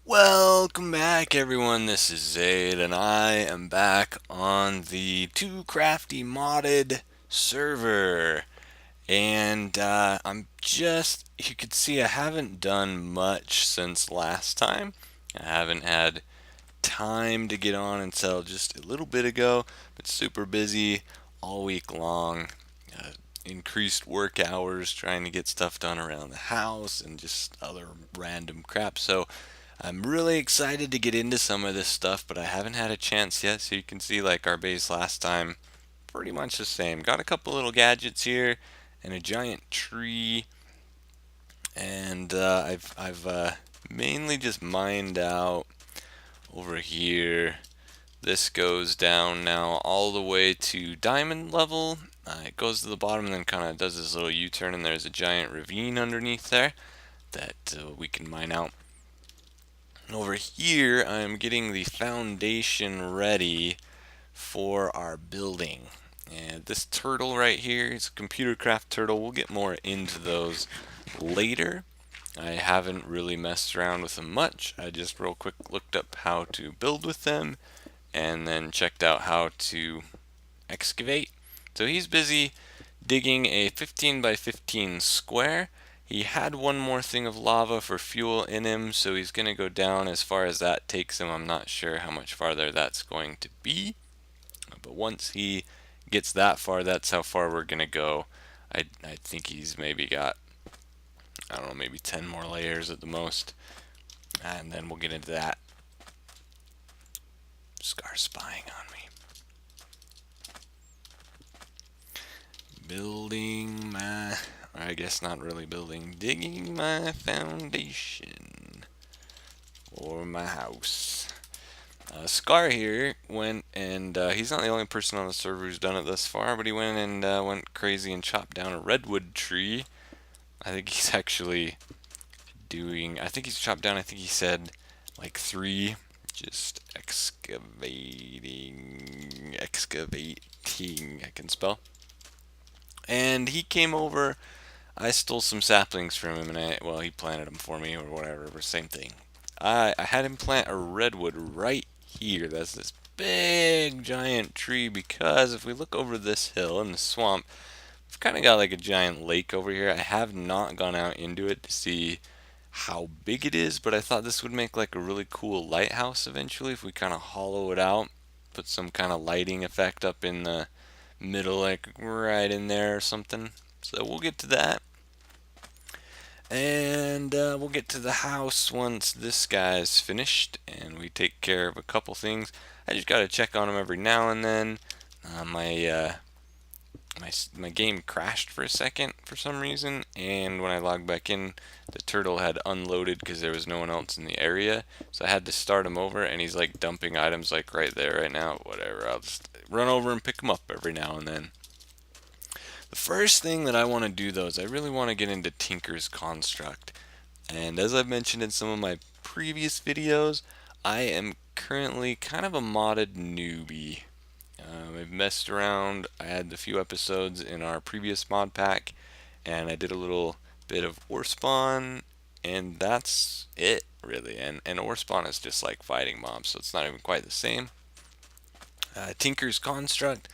Welcome back, everyone. This is Zaid, and I am back on the Too Crafty modded server. And you could see I haven't done much since last time. I haven't had time to get on until just a little bit ago, but super busy all week long. Uh, Increased work hours trying to get stuff done around the house and just other random crap. So I'm really excited to get into some of this stuff, but I haven't had a chance yet. So you can see like our base last time, pretty much the same. Got a couple little gadgets here and a giant tree, and I've mainly just mined out over here. This goes down now all the way to diamond level. It goes to the bottom and then kind of does this little U-turn, and there's a giant ravine underneath there that we can mine out. Over here, I'm getting the foundation ready for our building. And this turtle right here is a computercraft turtle. We'll get more into those later. I haven't really messed around with them much. I just real quick looked up how to build with them and then checked out how to excavate. So he's busy digging a 15 by 15 square. He had one more thing of lava for fuel in him, so he's going to go down as far as that takes him. I'm not sure how much farther that's going to be, but once he gets that far, that's how far we're going to go. I think he's maybe got, I don't know, maybe 10 more layers at the most, and then we'll get into that. Scar spying on me. Building my, I guess not really building, digging my foundation for my house. Scar here went and he's not the only person on the server who's done it thus far, but he went and went crazy and chopped down a redwood tree. I think he's actually doing, I think he's chopped down, I think he said like 3, just excavating, I can spell. And he came over. I stole some saplings from him, and he planted them for me or whatever. Same thing. I had him plant a redwood right here. That's this big giant tree, because if we look over this hill in the swamp, we've kind of got like a giant lake over here. I have not gone out into it to see how big it is, but I thought this would make like a really cool lighthouse eventually if we kind of hollow it out, put some kind of lighting effect up in the middle, like right in there or something. So we'll get to that. And we'll get to the house once this guy's finished and we take care of a couple things. I just gotta check on him every now and then. My game crashed for a second for some reason, and when I logged back in, the turtle had unloaded because there was no one else in the area. So I had to start him over, and he's like dumping items like right there, right now. Whatever, I'll just run over and pick him up every now and then. The first thing that I want to do though is I really want to get into Tinker's Construct. And as I've mentioned in some of my previous videos, I am currently kind of a modded newbie. I've messed around. I had a few episodes in our previous mod pack, and I did a little bit of ore spawn, and that's it really. And ore spawn is just like fighting mobs, so it's not even quite the same. Tinker's Construct,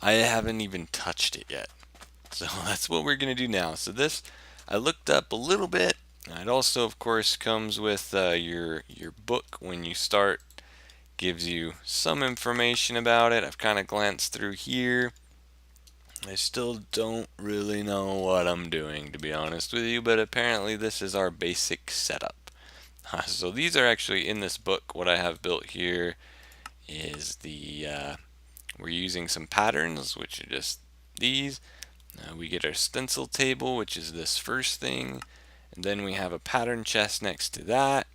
I haven't even touched it yet. So that's what we're going to do now. So this, I looked up a little bit. It also, of course, comes with your book when you start. Gives you some information about it. I've kind of glanced through here. I still don't really know what I'm doing, to be honest with you, but apparently this is our basic setup. So these are actually in this book. What I have built here is we're using some patterns, which are just these. We get our stencil table, which is this first thing, and then we have a pattern chest next to that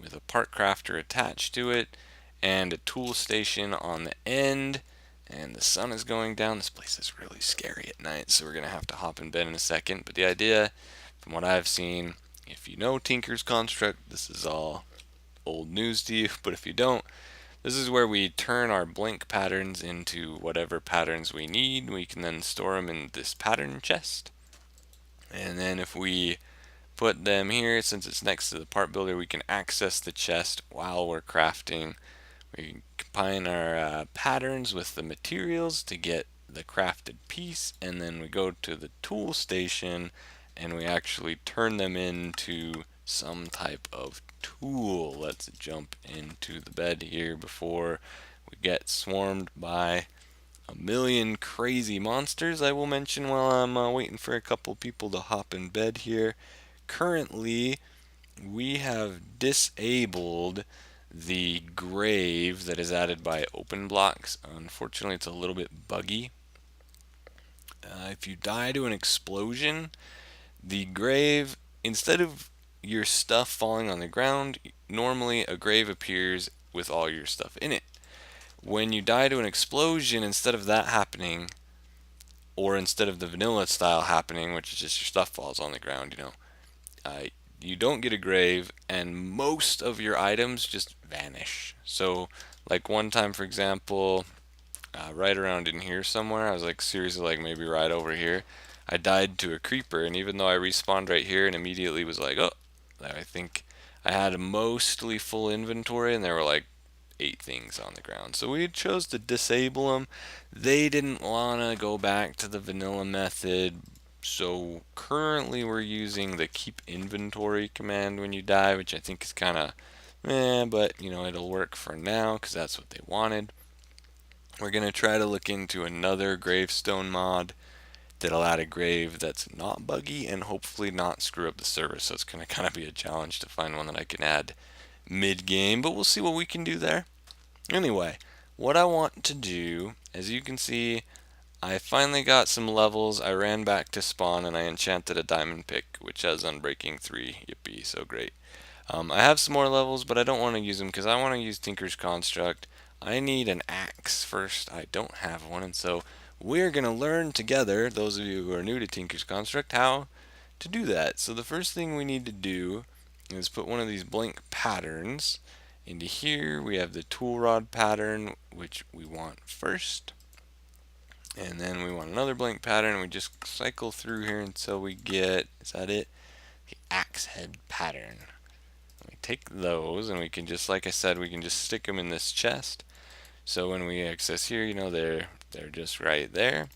with a part crafter attached to it and a tool station on the end. And the sun is going down. This place is really scary at night, so we're gonna have to hop in bed in a second. But the idea, from what I've seen, if you know Tinker's Construct, this is all old news to you, but if you don't, this is where we turn our blank patterns into whatever patterns we need. We can then store them in this pattern chest. And then if we put them here. Since it's next to the part builder, we can access the chest while we're crafting. We can combine our patterns with the materials to get the crafted piece, and then we go to the tool station and we actually turn them into some type of tool. Let's jump into the bed here before we get swarmed by a million crazy monsters. I will mention while I'm waiting for a couple people to hop in bed here. Currently, we have disabled the grave that is added by open blocks. Unfortunately, it's a little bit buggy. If you die to an explosion, the grave, instead of your stuff falling on the ground, normally a grave appears with all your stuff in it. When you die to an explosion, instead of that happening, or instead of the vanilla style happening, which is just your stuff falls on the ground, you don't get a grave, and most of your items just vanish. So, like one time, for example, right around in here somewhere, I was like seriously like maybe right over here, I died to a creeper, and even though I respawned right here and immediately was like, oh, I think I had a mostly full inventory, and there were like 8 things on the ground. So we chose to disable them. They didn't want to go back to the vanilla method. So currently we're using the keep inventory command when you die, which I think is kind of but it'll work for now because that's what they wanted. We're going to try to look into another gravestone mod that'll add a grave that's not buggy and hopefully not screw up the server. So it's going to kind of be a challenge to find one that I can add mid-game, but we'll see what we can do there. Anyway, what I want to do, as you can see, I finally got some levels. I ran back to spawn and I enchanted a diamond pick, which has Unbreaking 3. Yippee, so great. I have some more levels, but I don't want to use them because I want to use Tinker's Construct. I need an axe first. I don't have one, and so we're going to learn together, those of you who are new to Tinker's Construct, how to do that. So the first thing we need to do is put one of these blank patterns into here. We have the tool rod pattern, which we want first. And then we want another blank pattern. We just cycle through here until we get, is that it? The axe head pattern. We take those and we can just, like I said, we can just stick them in this chest. So when we access here, they're just right there.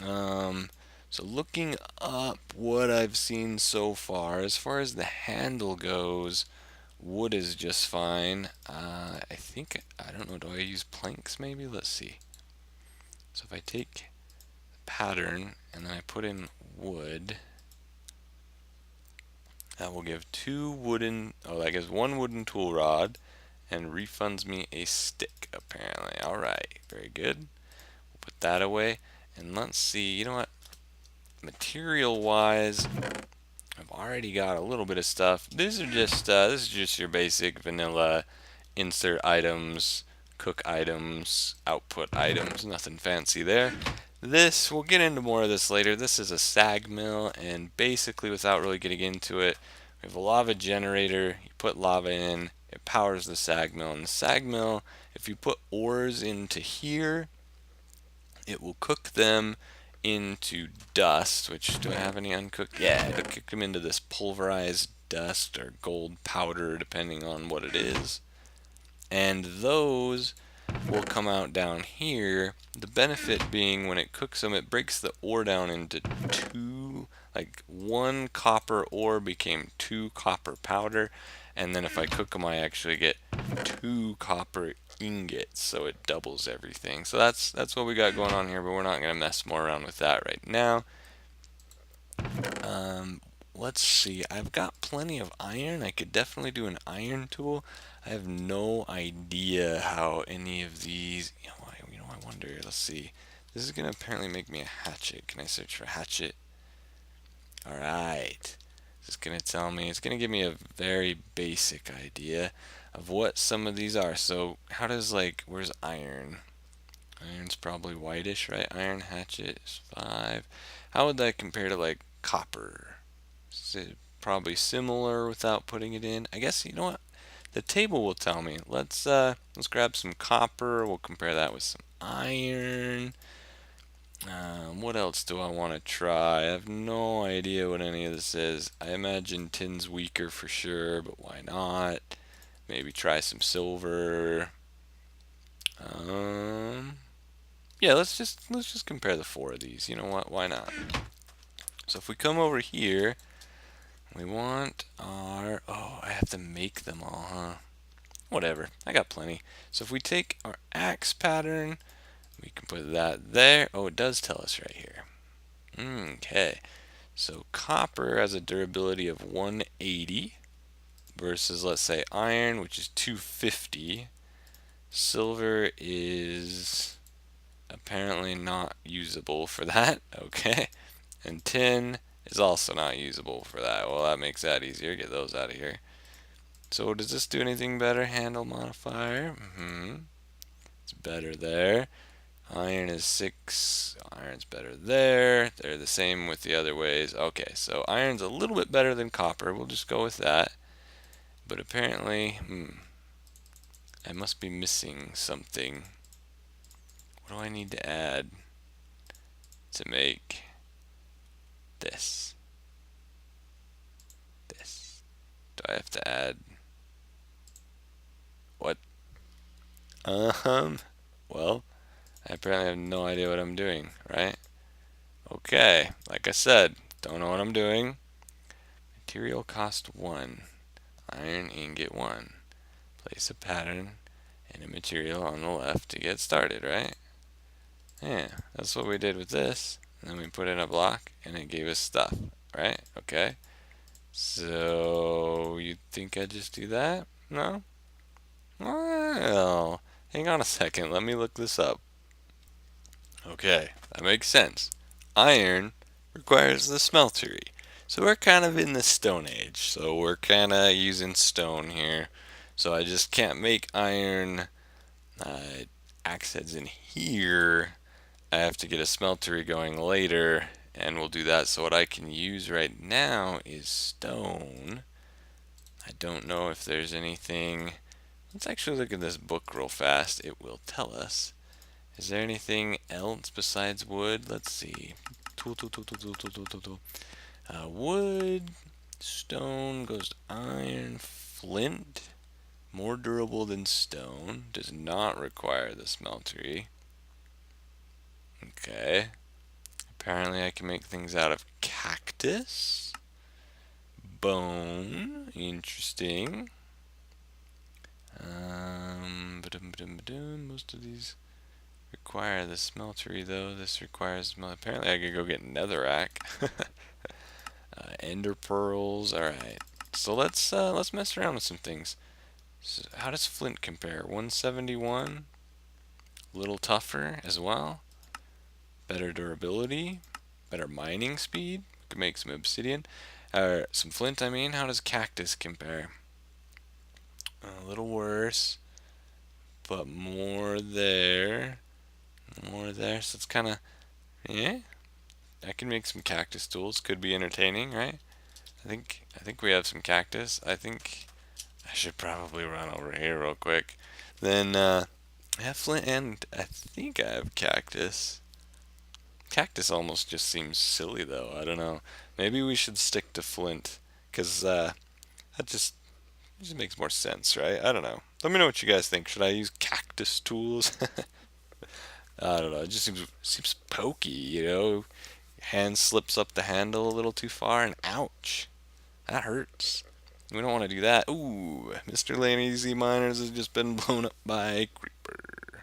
So looking up what I've seen so far as the handle goes, wood is just fine. I think, I don't know, do I use planks maybe? Let's see. So if I take the pattern and then I put in wood, that will give 2 wooden, that gives 1 wooden tool rod and refunds me a stick apparently. Alright, very good. We'll put that away and let's see, you know what? Material wise, I've already got a little bit of stuff. This is just your basic vanilla insert items, cook items, output items, nothing fancy there. This, we'll get into more of this later. This is a sag mill, and basically without really getting into it, we have a lava generator. You put lava in, it powers the sag mill, and the sag mill, if you put ores into here, it will cook them into dust, which, do I have any uncooked? Yeah, it'll kick them into this pulverized dust or gold powder, depending on what it is. And those will come out down here. The benefit being when it cooks them, it breaks the ore down into 2, like 1 copper ore became 2 copper powder. And then if I cook them, I actually get 2 copper ingots, so it doubles everything. So that's what we got going on here, but we're not going to mess more around with that right now. Let's see, I've got plenty of iron. I could definitely do an iron tool. I have no idea how any of these, I wonder, let's see. This is going to apparently make me a hatchet. Can I search for hatchet? Alright. This is going to tell me, it's going to give me a very basic idea of what some of these are. So how does, where's iron? Iron's probably whitish, right? Iron hatchet is 5. How would that compare to copper? Is it probably similar without putting it in? I guess, you know what? The table will tell me. Let's grab some copper. We'll compare that with some iron. What else do I want to try? I have no idea what any of this is. I imagine tin's weaker for sure, but why not? Maybe try some silver. Yeah, let's just compare the four of these. You know what? Why not? So if we come over here, we want our, oh, I have to make them all, huh? Whatever, I got plenty. So if we take our axe pattern, we can put that there. Oh, it does tell us right here. Okay, so copper has a durability of 180 versus, let's say, iron, which is 250. Silver is apparently not usable for that. Okay, and tin is also not usable for that. Well, that makes that easier. Get those out of here. So does this do anything better? Handle modifier. It's better there. Iron is 6. Iron's better there. They're the same with the other ways. Okay, so iron's a little bit better than copper. We'll just go with that. But apparently, I must be missing something. What do I need to add to make this? This. Do I have to add what? Well, I apparently have no idea what I'm doing, right? Okay, like I said, don't know what I'm doing. Material cost 1. Iron ingot 1. Place a pattern and a material on the left to get started, right? Yeah, that's what we did with this. And then we put in a block and it gave us stuff, right? Okay. So, you think I just do that? No? Well, hang on a second. Let me look this up. Okay, that makes sense. Iron requires the smeltery. So we're kind of in the Stone Age. So we're kind of using stone here. So I just can't make iron axe heads in here. I have to get a smeltery going later, and we'll do that. So what I can use right now is stone. I don't know if there's anything. Let's actually look at this book real fast. It will tell us. Is there anything else besides wood? Let's see. Tool. Wood, stone goes to iron, flint, more durable than stone, does not require the smeltery. Okay. Apparently I can make things out of cactus. Bone, interesting. Most of these require the smeltery though. This requires, apparently I could go get netherrack. Ender pearls. All right. So let's mess around with some things. So how does flint compare? 171. A little tougher as well. Better durability. Better mining speed. Could make some obsidian. Some flint. I mean, how does cactus compare? A little worse, but more there. More there. So it's kind of, yeah. I can make some cactus tools. Could be entertaining, right? I think we have some cactus. I think I should probably run over here real quick. Then I have flint and I think I have cactus. Cactus almost just seems silly though. I don't know. Maybe we should stick to flint because that just makes more sense, right? I don't know. Let me know what you guys think. Should I use cactus tools? I don't know. It just seems pokey, you know. Hand slips up the handle a little too far, and ouch, that hurts. We don't want to do that. Ooh, Mr. Lazy Miners has just been blown up by a creeper.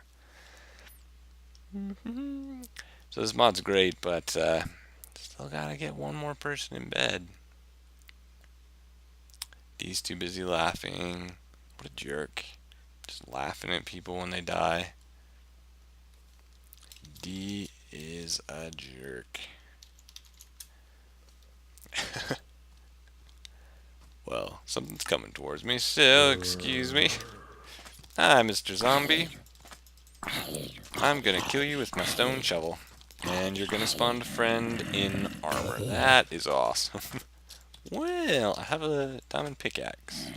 So this mod's great, but still gotta get one more person in bed. D's too busy laughing. What a jerk. Just laughing at people when they die. D is a jerk. Well, something's coming towards me, so excuse me. Hi, Mr. Zombie. I'm gonna kill you with my stone shovel. And you're gonna spawn a friend in armor. That is awesome. Well, I have a diamond pickaxe.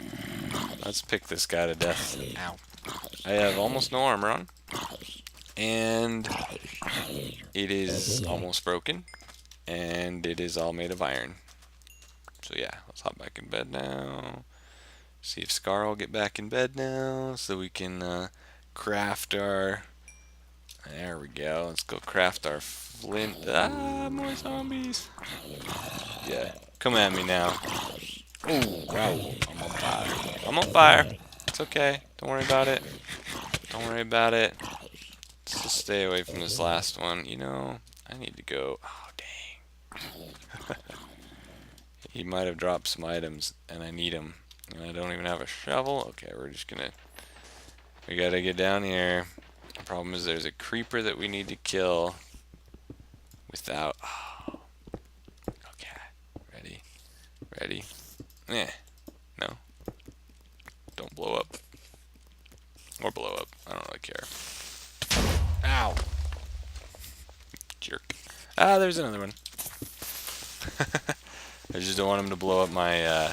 Let's pick this guy to death. Ow. I have almost no armor on. and it is almost broken, and it is all made of iron. So yeah, let's hop back in bed now. See if Scar will get back in bed now, so we can craft our... There we go. Let's go craft our flint. Ah, more zombies. Yeah, come at me now. Oh, wow. I'm on fire. I'm on fire. It's okay. Don't worry about it. Don't worry about it. Let's just stay away from this last one. You know, I need to go. Oh, dang. He might have dropped some items, and I need them. And I don't even have a shovel. Okay, we're just gonna... We gotta get down here. The problem is there's a creeper that we need to kill without... Oh. Okay. Ready? Ready? Eh. No. Don't blow up. Or blow up. I don't really care. Ow! Jerk. Ah, there's another one. I just don't want him to blow up my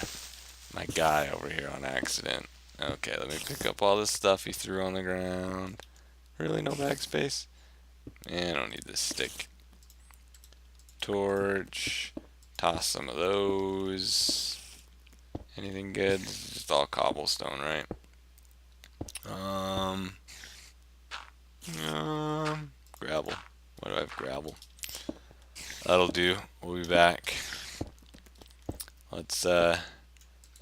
my guy over here on accident. Okay, let me pick up all this stuff he threw on the ground. Really, no backspace? I don't need this stick. Torch. Toss some of those. Anything good? Just all cobblestone, right? Gravel. Why do I have gravel? That'll do. We'll be back. Let's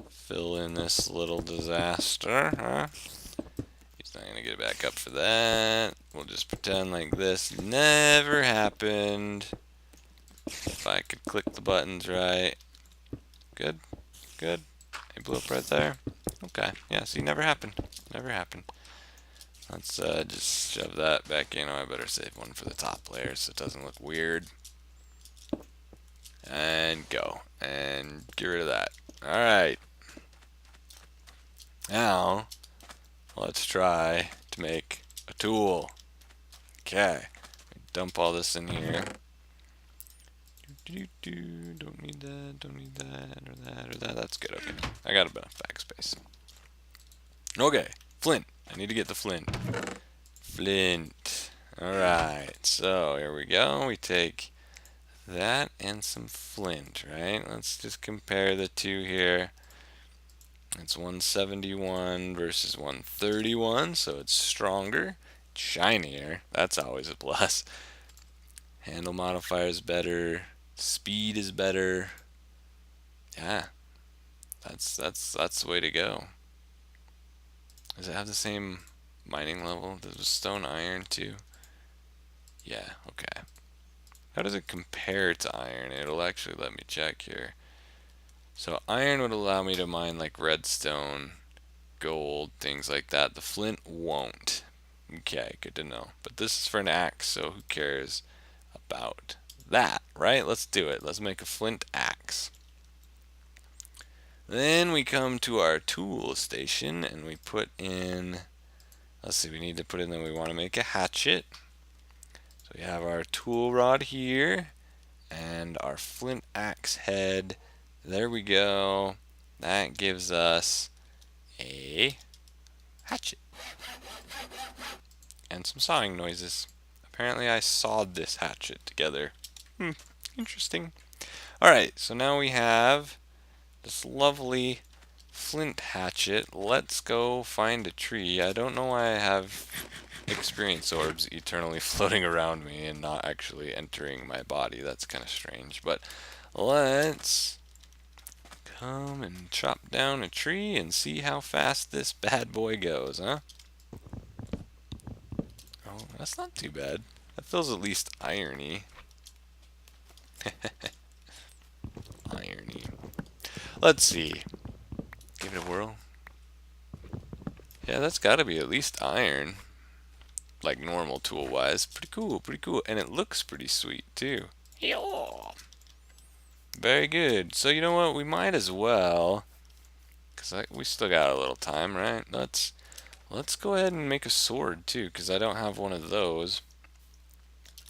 fill in this little disaster, huh? He's not gonna get back up for that. We'll just pretend like this never happened. If I could click the buttons right. Good. Good. It blew up right there. Okay. Yeah, see, never happened. Never happened. Let's just shove that back in. Oh, I better save one for the top layer so it doesn't look weird. And go. And get rid of that. Alright. Now, let's try to make a tool. Okay. Dump all this in here. Don't need that, don't need that, or that, or that. That's good, okay. I got enough backspace. Okay, flint. I need to get the flint. Flint. Alright, so here we go. We take that and some flint, right? Let's just compare the two here. It's 171 versus 131, so it's stronger, shinier. That's always a plus. Handle modifier is better. Speed is better. Yeah, that's the way to go. Does it have the same mining level? Does it stone iron too? Yeah, okay. How does it compare to iron? It'll actually let me check here. So iron would allow me to mine like redstone, gold, things like that. The flint won't. Okay, good to know. But this is for an axe, so who cares about that, right? Let's do it. Let's make a flint axe. Then we come to our tool station and we put in, let's see, we need to put in that we want to make a hatchet. So we have our tool rod here and our flint axe head. There we go. That gives us a hatchet. And some sawing noises. Apparently I sawed this hatchet together. Interesting. Alright, so now we have this lovely flint hatchet. Let's go find a tree. I don't know why I have experience orbs eternally floating around me and not actually entering my body. That's kind of strange. But let's come and chop down a tree and see how fast this bad boy goes, huh? Oh, that's not too bad. That feels at least irony. Irony. Let's see. Give it a whirl. Yeah, that's gotta be at least iron. Like normal tool wise. Pretty cool, pretty cool. And it looks pretty sweet too. Very good. So you know what? We might as well, because we still got a little time, right? Let's go ahead and make a sword too, because I don't have one of those.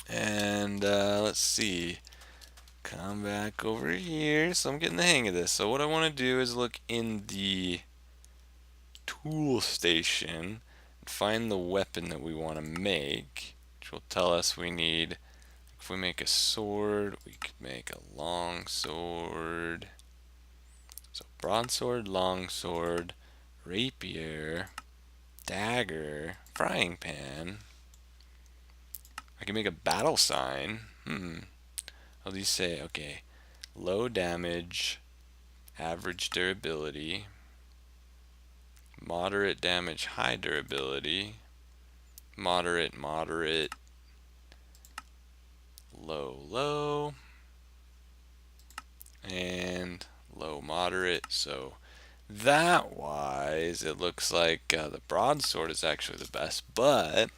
And let's see. Come back over here. So I'm getting the hang of this. So what I want to do is look in the tool station and find the weapon that we want to make. which will tell us we need, if we make a sword, we could make a long sword. So broadsword, longsword, rapier, dagger, frying pan. I can make a battle sign. How do you say? Okay, low damage, average durability, moderate damage, high durability, moderate, moderate, low, low, and low, moderate. So that wise, it looks like the broadsword is actually the best, but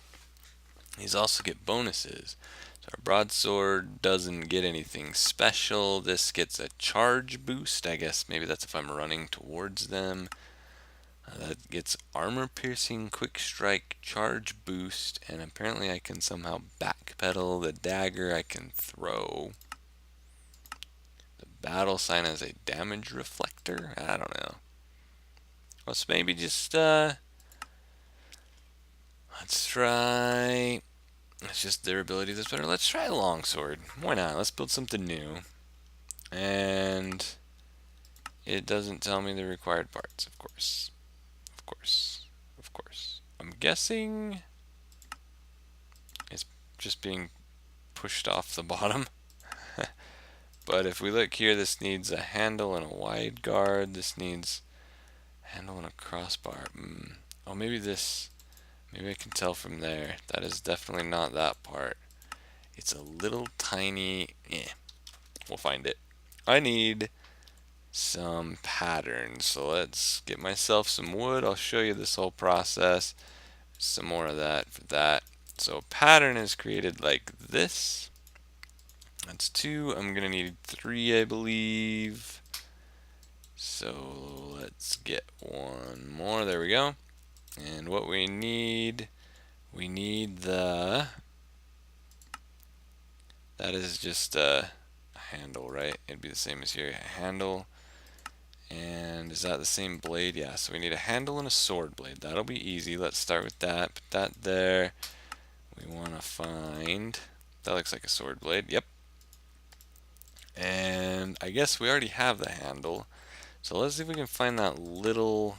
these also get bonuses. So our broadsword doesn't get anything special. This gets a charge boost. I guess maybe that's if I'm running towards them. That gets armor piercing, quick strike, charge boost, and apparently I can somehow backpedal. The dagger I can throw. The battle sign has a damage reflector. I don't know. Let's maybe just let's try. It's just their ability that's better. Let's try a longsword. Why not? Let's build something new. And it doesn't tell me the required parts, of course. Of course. Of course. I'm guessing it's just being pushed off the bottom. But if we look here, this needs a handle and a wide guard. This needs a handle and a crossbar. Oh, maybe this. Maybe I can tell from there. That is definitely not that part. It's a little tiny. We'll find it. I need some patterns. So let's get myself some wood. I'll show you this whole process. Some more of that for that. So pattern is created like this. That's 2. I'm gonna need 3, I believe. So let's get one more. There we go. And what we need the, that is just a handle, right? It'd be the same as here, a handle. And is that the same blade? Yeah, so we need a handle and a sword blade. That'll be easy. Let's start with that. Put that there. We want to find, that looks like a sword blade. Yep. And I guess we already have the handle. So let's see if we can find that little,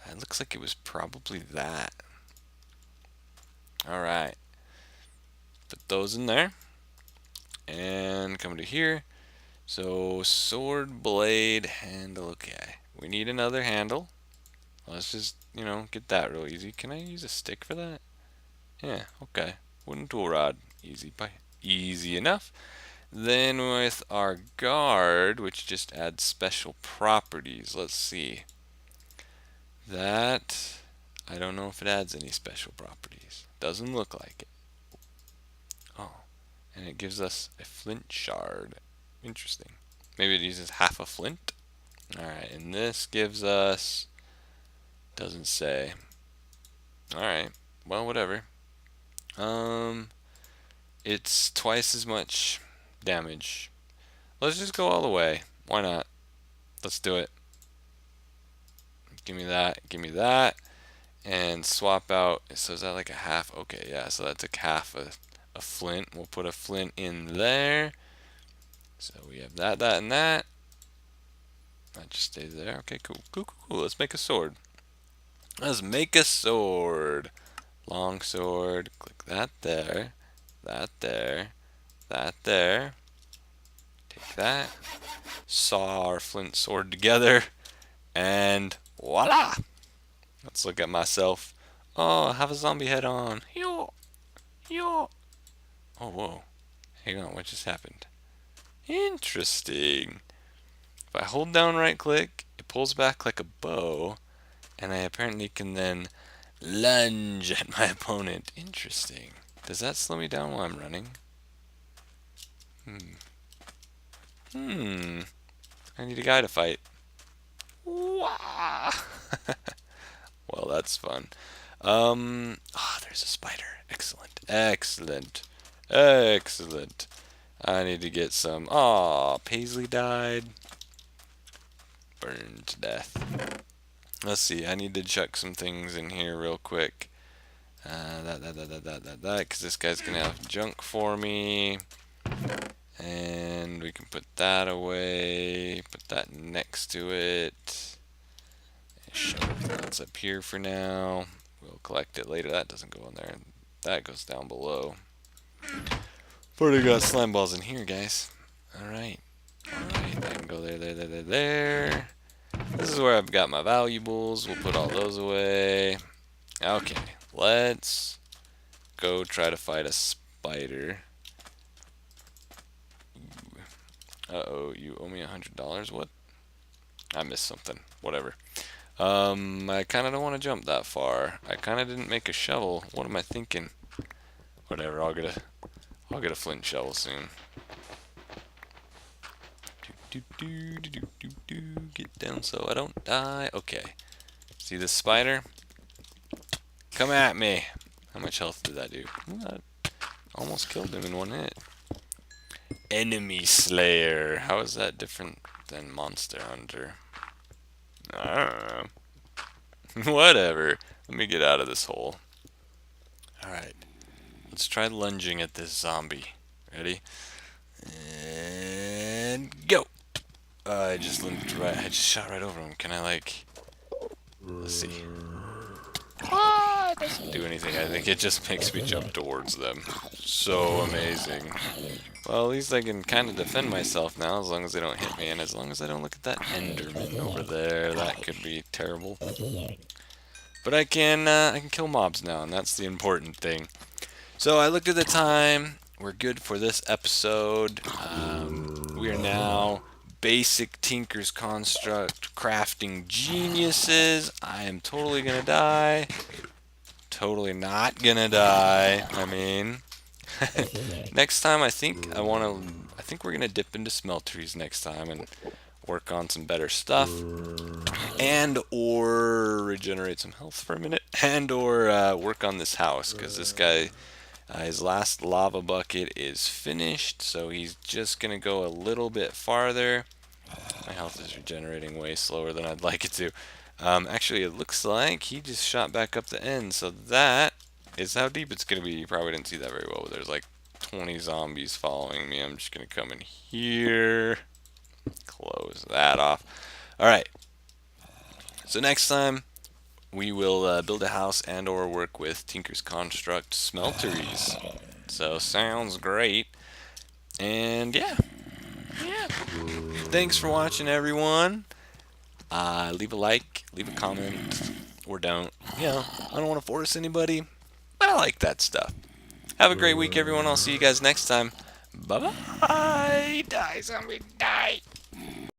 it looks like it was probably that. Alright. Put those in there. And come to here. So sword blade handle. Okay. We need another handle. Let's just, get that real easy. Can I use a stick for that? Yeah, okay. Wooden tool rod. Easy enough. Then with our guard, which just adds special properties, let's see. That, I don't know if it adds any special properties. Doesn't look like it. Oh, and it gives us a flint shard. Interesting. Maybe it uses half a flint. Alright, and this gives us, doesn't say. Alright, well, whatever. It's twice as much damage. Let's just go all the way. Why not? Let's do it. Give me that, and swap out. So is that like a half? Okay, yeah, so that's a half a flint. We'll put a flint in there. So we have that, and that. That just stays there. Okay, cool. Let's make a sword. Let's make a sword. Long sword. Click that there. That there. That there. Take that. Saw our flint sword together. And voila! Let's look at myself. Oh, I have a zombie head on. Yo! Yo! Oh, whoa. Hang on, what just happened? Interesting. If I hold down right click, it pulls back like a bow, and I apparently can then lunge at my opponent. Interesting. Does that slow me down while I'm running? I need a guy to fight. Wah! Well, that's fun. There's a spider. Excellent. I need to get some. Paisley died. Burned to death. Let's see. I need to chuck some things in here real quick. because this guy's gonna have junk for me. And we can put that away, put that next to it. Shove everything else up here for now. We'll collect it later. That doesn't go in there. That goes down below. Already got slime balls in here, guys. Alright. Alright, that can go there. This is where I've got my valuables. We'll put all those away. Okay, let's go try to fight a spider. Uh-oh, you owe me $100? What? I missed something. Whatever. I kind of don't want to jump that far. I kind of didn't make a shovel. What am I thinking? Whatever, I'll get a flint shovel soon. Get down so I don't die. Okay. See this spider? Come at me. How much health did that do? That almost killed him in one hit. Enemy Slayer. How is that different than Monster Hunter? I don't know. Whatever. Let me get out of this hole. Alright. Let's try lunging at this zombie. Ready? And go! I just shot right over him. Can I, like... Let's see. It doesn't do anything. I think it just makes me jump towards them. So amazing. Well, at least I can kind of defend myself now, as long as they don't hit me, and as long as I don't look at that Enderman over there. That could be terrible. But I can kill mobs now, and that's the important thing. So I looked at the time. We're good for this episode. We are now basic Tinker's Construct crafting geniuses. I am totally gonna die. Totally not gonna die. I mean, next time I think we're gonna dip into smelteries next time and work on some better stuff, and or regenerate some health for a minute, and or work on this house, because this guy, his last lava bucket is finished, so he's just gonna go a little bit farther. My health is regenerating way slower than I'd like it to. Actually, it looks like he just shot back up the end, so that is how deep it's gonna be. You probably didn't see that very well, but there's like 20 zombies following me. I'm just gonna come in here, close that off. Alright, so next time we will build a house and or work with Tinker's Construct smelteries. So sounds great. And yeah. Thanks for watching, everyone. Leave a like, leave a comment, or don't. You know, I don't want to force anybody, but I like that stuff. Have a great week, everyone. I'll see you guys next time. Bye-bye. Die, zombie, die.